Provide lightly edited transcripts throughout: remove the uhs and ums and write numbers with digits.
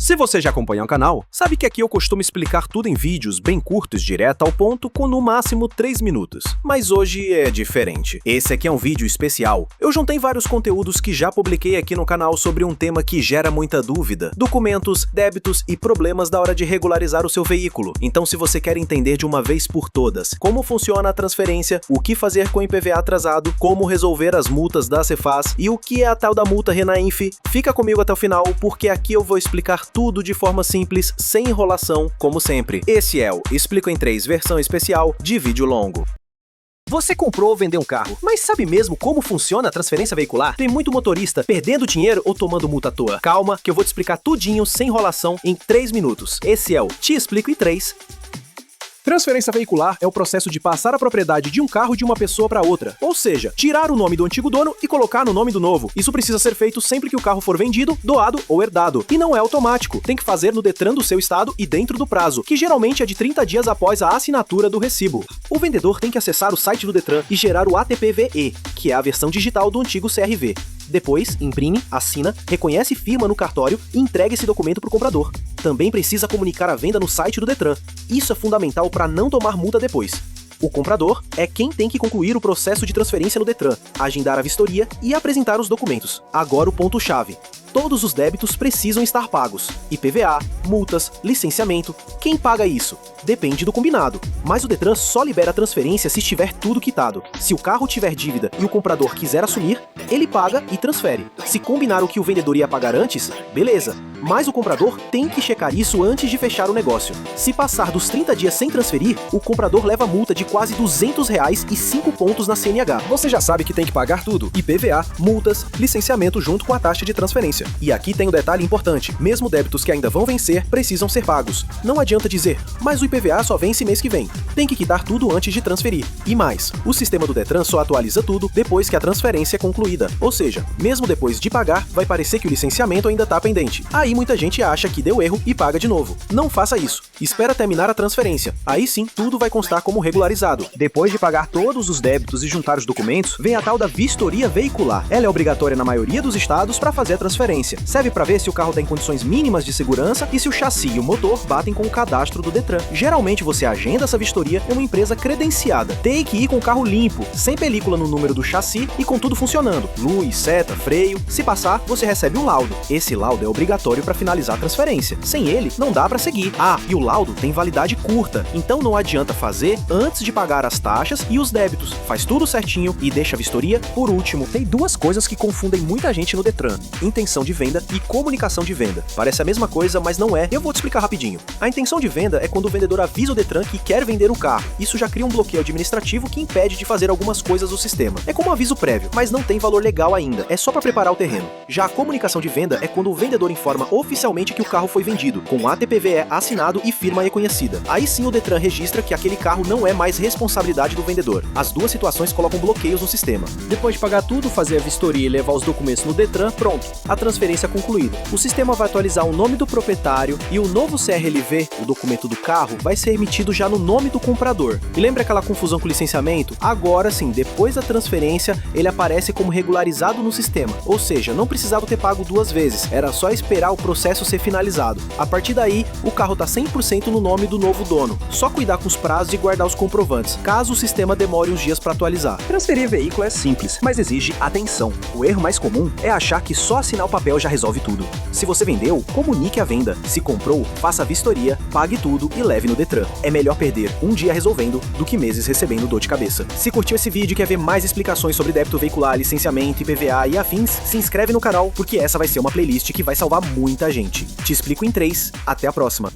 Se você já acompanha o canal, sabe que aqui eu costumo explicar tudo em vídeos bem curtos, direto ao ponto, com no máximo 3 minutos. Mas hoje é diferente. Esse aqui é um vídeo especial. Eu juntei vários conteúdos que já publiquei aqui no canal sobre um tema que gera muita dúvida: documentos, débitos e problemas da hora de regularizar o seu veículo. Então, se você quer entender de uma vez por todas como funciona a transferência, o que fazer com o IPVA atrasado, como resolver as multas da Cefaz e o que é a tal da multa Renainf, fica comigo até o final, porque aqui eu vou explicar tudo de forma simples, sem enrolação, como sempre. Esse é o Explico em 3 versão especial de vídeo longo. Você comprou ou vendeu um carro, mas sabe mesmo como funciona a transferência veicular? Tem muito motorista perdendo dinheiro ou tomando multa à toa. Calma, que eu vou te explicar tudinho, sem enrolação, em 3 minutos. Esse é o Te Explico em 3. Transferência veicular é o processo de passar a propriedade de um carro de uma pessoa para outra, ou seja, tirar o nome do antigo dono e colocar no nome do novo. Isso precisa ser feito sempre que o carro for vendido, doado ou herdado. E não é automático, tem que fazer no Detran do seu estado e dentro do prazo, que geralmente é de 30 dias após a assinatura do recibo. O vendedor tem que acessar o site do Detran e gerar o ATP-VE, que é a versão digital do antigo CRV. Depois, imprime, assina, reconhece e firma no cartório e entrega esse documento para o comprador. Também precisa comunicar a venda no site do Detran. Isso é fundamental para não tomar multa depois. O comprador é quem tem que concluir o processo de transferência no Detran, agendar a vistoria e apresentar os documentos. Agora o ponto-chave: todos os débitos precisam estar pagos. IPVA, multas, licenciamento. Quem paga isso? Depende do combinado, mas o Detran só libera a transferência se estiver tudo quitado. Se o carro tiver dívida e o comprador quiser assumir, ele paga e transfere. Se combinaram o que o vendedor ia pagar antes, beleza, mas o comprador tem que checar isso antes de fechar o negócio. Se passar dos 30 dias sem transferir, o comprador leva multa de quase R$200 e 5 pontos na CNH. Você já sabe que tem que pagar tudo: IPVA, multas, licenciamento junto com a taxa de transferência. E aqui tem um detalhe importante: mesmo débitos que ainda vão vencer, precisam ser pagos. Não adianta dizer, mas o IPVA só vence mês que vem. Tem que quitar tudo antes de transferir. E mais, o sistema do Detran só atualiza tudo depois que a transferência é concluída. Ou seja, mesmo depois de pagar, vai parecer que o licenciamento ainda está pendente. Aí muita gente acha que deu erro e paga de novo. Não faça isso. Espera terminar a transferência. Aí sim, tudo vai constar como regularizado. Depois de pagar todos os débitos e juntar os documentos, vem a tal da vistoria veicular. Ela é obrigatória na maioria dos estados para fazer a transferência. Serve para ver se o carro tem condições mínimas de segurança e se o chassi e o motor batem com o cadastro do Detran. Geralmente você agenda essa vistoria em uma empresa credenciada. Tem que ir com o carro limpo, sem película no número do chassi e com tudo funcionando: luz, seta, freio. Se passar, você recebe um laudo. Esse laudo é obrigatório para finalizar a transferência. Sem ele, não dá para seguir. Ah, e o laudo tem validade curta, então não adianta fazer antes de pagar as taxas e os débitos. Faz tudo certinho e deixa a vistoria por último. Tem duas coisas que confundem muita gente no Detran: intenção de venda e comunicação de venda. Parece a mesma coisa, mas não é. Eu vou te explicar rapidinho. A intenção de venda é quando o vendedor avisa o Detran que quer vender o carro. Isso já cria um bloqueio administrativo que impede de fazer algumas coisas do sistema. É como um aviso prévio, mas não tem valor legal ainda. É só para preparar o terreno. Já a comunicação de venda é quando o vendedor informa oficialmente que o carro foi vendido, com ATP-VE assinado e firma reconhecida. Aí sim o Detran registra que aquele carro não é mais responsabilidade do vendedor. As duas situações colocam bloqueios no sistema. Depois de pagar tudo, fazer a vistoria e levar os documentos no Detran, pronto, a transferência concluída. O sistema vai atualizar o nome do proprietário e o novo CRLV, o documento do carro, vai ser emitido já no nome do comprador. E lembra aquela confusão com o licenciamento? Agora sim, depois da transferência, ele aparece como regularizado no sistema. Ou seja, não precisava ter pago 2 vezes, era só esperar o processo ser finalizado. A partir daí, o carro tá 100% no nome do novo dono. Só cuidar com os prazos e guardar os comprovantes, caso o sistema demore uns dias para atualizar. Transferir veículo é simples, mas exige atenção. O erro mais comum é achar que só assinar o papel já resolve tudo. Se você vendeu, comunique a venda. Se comprou, faça a vistoria, pague tudo e leve no Detran. É melhor perder um dia resolvendo do que meses recebendo dor de cabeça. Se curtiu esse vídeo e quer ver mais explicações sobre débito veicular, licenciamento, IPVA e afins, se inscreve no canal, porque essa vai ser uma playlist que vai salvar muita gente. Te explico em 3. Até a próxima.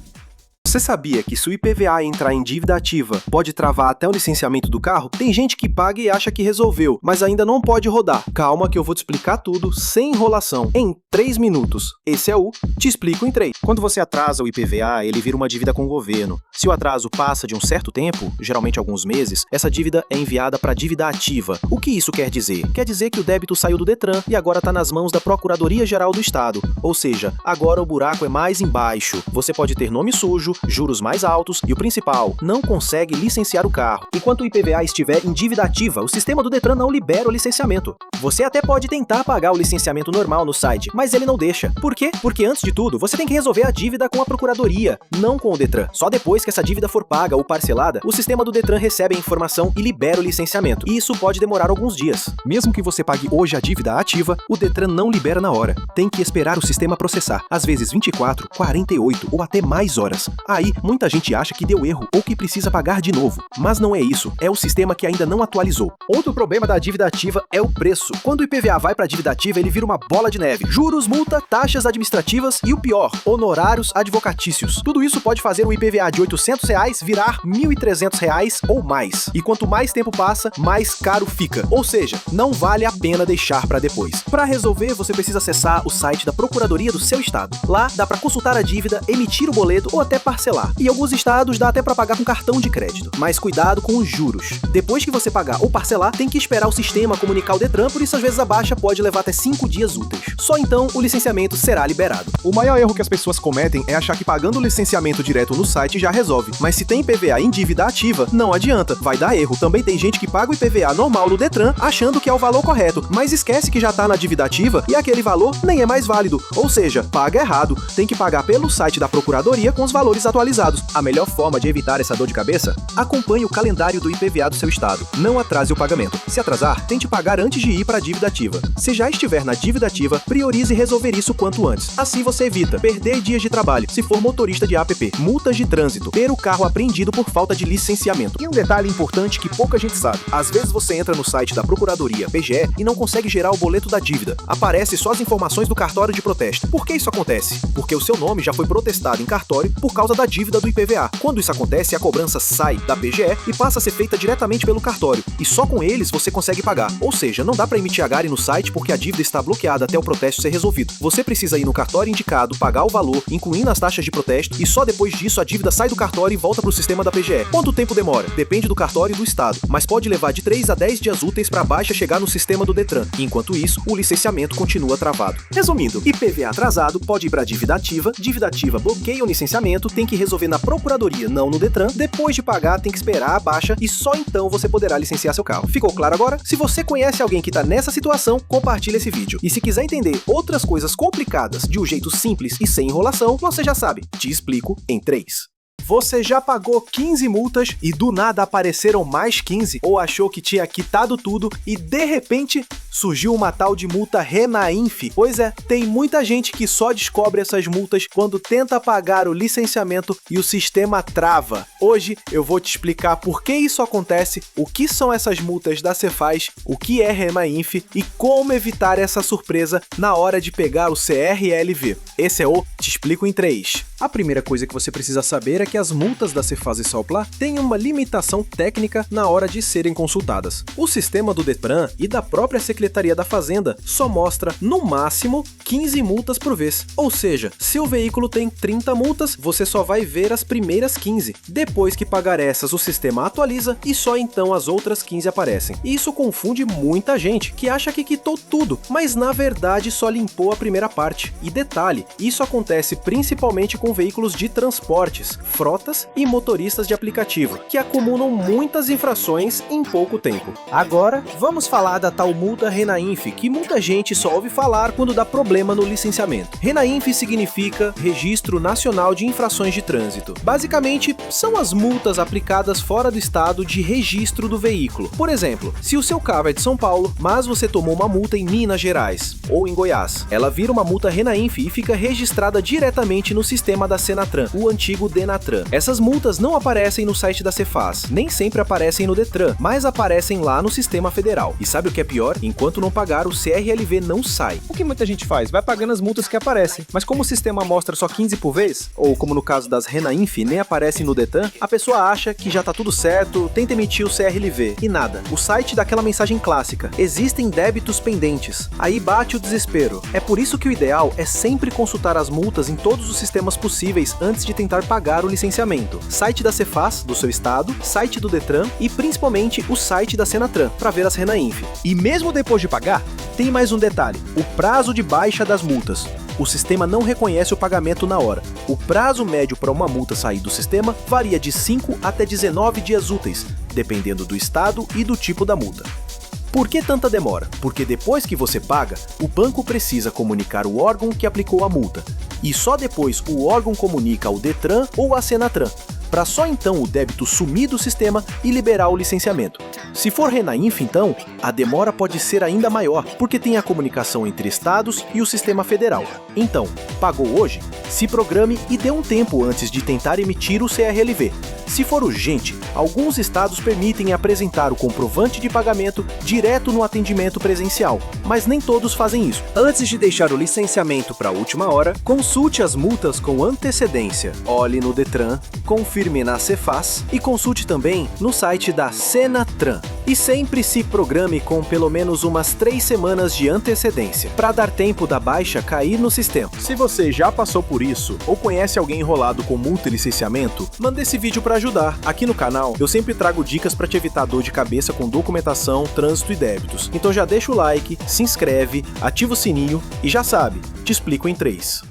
Você sabia que se o IPVA entrar em dívida ativa, pode travar até o licenciamento do carro? Tem gente que paga e acha que resolveu, mas ainda não pode rodar. Calma que eu vou te explicar tudo sem enrolação, em 3 minutos. Esse é o Te Explico em 3. Quando você atrasa o IPVA, ele vira uma dívida com o governo. Se o atraso passa de um certo tempo, geralmente alguns meses, essa dívida é enviada para dívida ativa. O que isso quer dizer? Quer dizer que o débito saiu do Detran e agora está nas mãos da Procuradoria-Geral do Estado. Ou seja, agora o buraco é mais embaixo. Você pode ter nome sujo, juros mais altos e o principal, não consegue licenciar o carro. Enquanto o IPVA estiver em dívida ativa, o sistema do Detran não libera o licenciamento. Você até pode tentar pagar o licenciamento normal no site, mas ele não deixa. Por quê? Porque antes de tudo, você tem que resolver a dívida com a Procuradoria, não com o Detran. Só depois que essa dívida for paga ou parcelada, o sistema do Detran recebe a informação e libera o licenciamento. E isso pode demorar alguns dias. Mesmo que você pague hoje a dívida ativa, o Detran não libera na hora. Tem que esperar o sistema processar, às vezes 24, 48 ou até mais horas. Aí, muita gente acha que deu erro ou que precisa pagar de novo. Mas não é isso, é o sistema que ainda não atualizou. Outro problema da dívida ativa é o preço. Quando o IPVA vai para a dívida ativa, ele vira uma bola de neve. Juros, multa, taxas administrativas e o pior, honorários advocatícios. Tudo isso pode fazer o IPVA de R$ 800 virar R$ 1.300 ou mais. E quanto mais tempo passa, mais caro fica. Ou seja, não vale a pena deixar para depois. Para resolver, você precisa acessar o site da Procuradoria do seu estado. Lá dá para consultar a dívida, emitir o boleto ou até parcelar. E em alguns estados dá até para pagar com cartão de crédito. Mas cuidado com os juros. Depois que você pagar ou parcelar, tem que esperar o sistema comunicar o Detran, por isso às vezes a baixa pode levar até 5 dias úteis. Só então o licenciamento será liberado. O maior erro que as pessoas cometem é achar que pagando o licenciamento direto no site já resolve. Mas se tem IPVA em dívida ativa, não adianta, vai dar erro. Também tem gente que paga o IPVA normal no Detran achando que é o valor correto, mas esquece que já tá na dívida ativa e aquele valor nem é mais válido. Ou seja, paga errado. Tem que pagar pelo site da Procuradoria com os valores atualizados. A melhor forma de evitar essa dor de cabeça? Acompanhe o calendário do IPVA do seu estado. Não atrase o pagamento. Se atrasar, tente pagar antes de ir para a dívida ativa. Se já estiver na dívida ativa, priorize resolver isso quanto antes. Assim você evita perder dias de trabalho, se for motorista de app, multas de trânsito, ter o carro apreendido por falta de licenciamento. E um detalhe importante que pouca gente sabe. Às vezes você entra no site da Procuradoria, PGE, e não consegue gerar o boleto da dívida. Aparece só as informações do cartório de protesto. Por que isso acontece? Porque o seu nome já foi protestado em cartório por causa da dívida do IPVA. Quando isso acontece, a cobrança sai da PGE e passa a ser feita diretamente pelo cartório. E só com eles você consegue pagar. Ou seja, não dá para emitir agare no site porque a dívida está bloqueada até o protesto ser resolvido. Você precisa ir no cartório indicado, pagar o valor, incluindo as taxas de protesto, e só depois disso a dívida sai do cartório e volta para o sistema da PGE. Quanto tempo demora? Depende do cartório e do estado, mas pode levar de 3 a 10 dias úteis para a baixa chegar no sistema do Detran. Enquanto isso, o licenciamento continua travado. Resumindo, IPVA atrasado pode ir para dívida ativa bloqueia o licenciamento, tem que resolver na Procuradoria, não no Detran. Depois de pagar, tem que esperar a baixa e só então você poderá licenciar seu carro. Ficou claro agora? Se você conhece alguém que está nessa situação, compartilhe esse vídeo. E se quiser entender outras coisas complicadas de um jeito simples e sem enrolação, você já sabe, te explico em 3. Você já pagou 15 multas e do nada apareceram mais 15? Ou achou que tinha quitado tudo e de repente surgiu uma tal de multa Renainf? Pois é, tem muita gente que só descobre essas multas quando tenta pagar o licenciamento e o sistema trava. Hoje eu vou te explicar por que isso acontece, o que são essas multas da Cefaz, o que é Renainf e como evitar essa surpresa na hora de pegar o CRLV. Esse é o Te Explico em 3. A primeira coisa que você precisa saber é que as multas da Cefaz e Salpla têm uma limitação técnica na hora de serem consultadas. O sistema do Detran e da própria Secretaria da Fazenda só mostra, no máximo, 15 multas por vez. Ou seja, se o veículo tem 30 multas, você só vai ver as primeiras 15. Depois que pagar essas, o sistema atualiza e só então as outras 15 aparecem. E isso confunde muita gente, que acha que quitou tudo, mas na verdade só limpou a primeira parte. E detalhe, isso acontece principalmente com veículos de transportes, frotas e motoristas de aplicativo, que acumulam muitas infrações em pouco tempo. Agora, vamos falar da tal multa Renainf, que muita gente só ouve falar quando dá problema no licenciamento. Renainf significa Registro Nacional de Infrações de Trânsito. Basicamente, são as multas aplicadas fora do estado de registro do veículo. Por exemplo, se o seu carro é de São Paulo, mas você tomou uma multa em Minas Gerais ou em Goiás, ela vira uma multa Renainf e fica registrada diretamente no sistema da Senatran, o antigo Denatran. Essas multas não aparecem no site da Cefaz, nem sempre aparecem no Detran, mas aparecem lá no sistema federal. E sabe o que é pior? Enquanto não pagar, o CRLV não sai. O que muita gente faz? Vai pagando as multas que aparecem, mas como o sistema mostra só 15 por vez, ou como no caso das Renainf nem aparecem no Detran, a pessoa acha que já tá tudo certo, tenta emitir o CRLV, e nada. O site dá aquela mensagem clássica: existem débitos pendentes. Aí bate o desespero. É por isso que o ideal é sempre consultar as multas em todos os sistemas possíveis antes de tentar pagar o licenciamento. Site da Cefaz, do seu estado, site do Detran e principalmente o site da Senatran, para ver as Renainf. E mesmo depois de pagar, tem mais um detalhe: o prazo de baixa das multas. o sistema não reconhece o pagamento na hora. O prazo médio para uma multa sair do sistema varia de 5 até 19 dias úteis, dependendo do estado e do tipo da multa. Por que tanta demora? Porque depois que você paga, o banco precisa comunicar o órgão que aplicou a multa. E só depois o órgão comunica ao Detran ou à Senatran, para só então o débito sumir do sistema e liberar o licenciamento. Se for Renainf, então, a demora pode ser ainda maior, porque tem a comunicação entre estados e o sistema federal. Então, pagou hoje? Se programe e dê um tempo antes de tentar emitir o CRLV. Se for urgente, alguns estados permitem apresentar o comprovante de pagamento direto no atendimento presencial, mas nem todos fazem isso. Antes de deixar o licenciamento para a última hora, consulte as multas com antecedência. Olhe no Detran, confirme na Cefaz e consulte também no site da Senatran. E sempre se programe com pelo menos umas 3 semanas de antecedência, para dar tempo da baixa cair no sistema. Se você já passou por isso, ou conhece alguém enrolado com multa e licenciamento, manda esse vídeo para ajudar. Aqui no canal, eu sempre trago dicas para te evitar dor de cabeça com documentação, trânsito e débitos. Então já deixa o like, se inscreve, ativa o sininho e já sabe, te explico em 3.